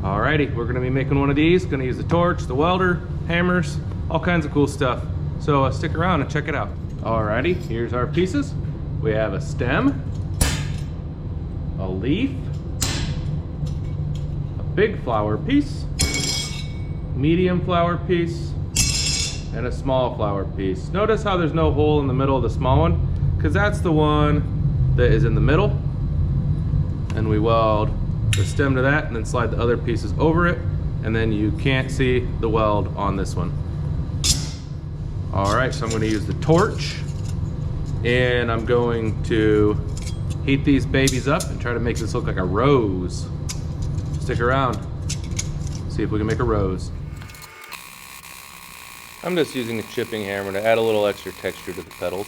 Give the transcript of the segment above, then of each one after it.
Alrighty, we're gonna be making one of these. Gonna use the torch, the welder, hammers, all kinds of cool stuff. So stick around and check it out. Alrighty, here's our pieces. We have a stem, a leaf, a big flower piece, medium flower piece, and a small flower piece. Notice how there's no hole in the middle of the small one, because that's the one that is in the middle. And we weld the stem to that and then slide the other pieces over it, and then you can't see the weld on this one. All right, so I'm going to use the torch and I'm going to heat these babies up and try to make this look like a rose. Stick around, see if we can make a rose. I'm just using a chipping hammer to add a little extra texture to the petals.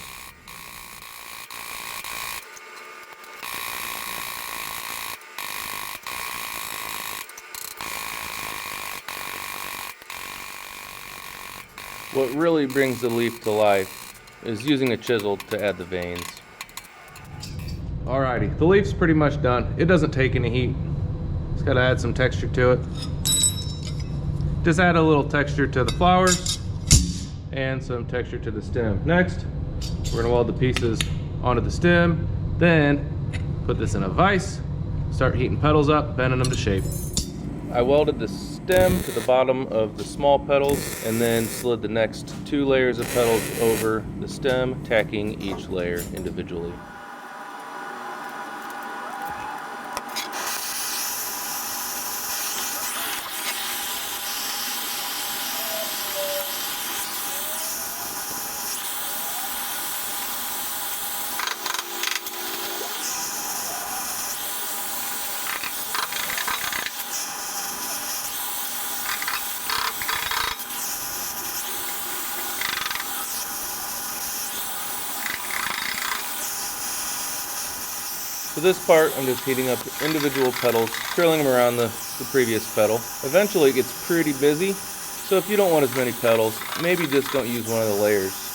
What really brings the leaf to life is using a chisel to add the veins. Alrighty, the leaf's pretty much done. It doesn't take any heat. Just gotta add some texture to it. Just add a little texture to the flowers and some texture to the stem. Next, we're gonna weld the pieces onto the stem, then put this in a vise, start heating petals up, bending them to shape. I welded the stem to the bottom of the small petals and then slid the next 2 layers of petals over the stem, tacking each layer individually. For this part, I'm just heating up individual petals, curling them around the previous petal. Eventually it gets pretty busy, so if you don't want as many petals, maybe just don't use one of the layers.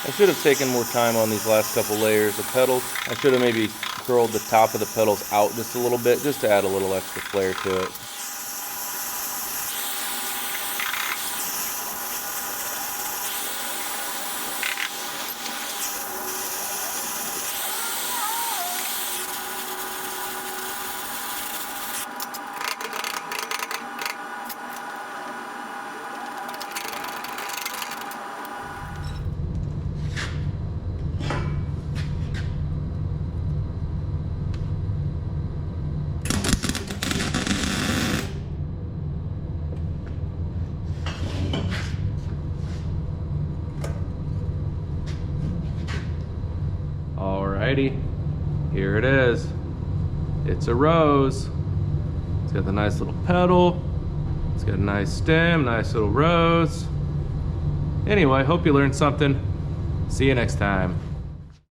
I should have taken more time on these last couple layers of petals. I should have maybe curled the top of the petals out just a little bit, just to add a little extra flair to it. Alrighty, here it is. It's a rose. It's got the nice little petal. It's got a nice stem, nice little rose. Anyway, hope you learned something. See you next time.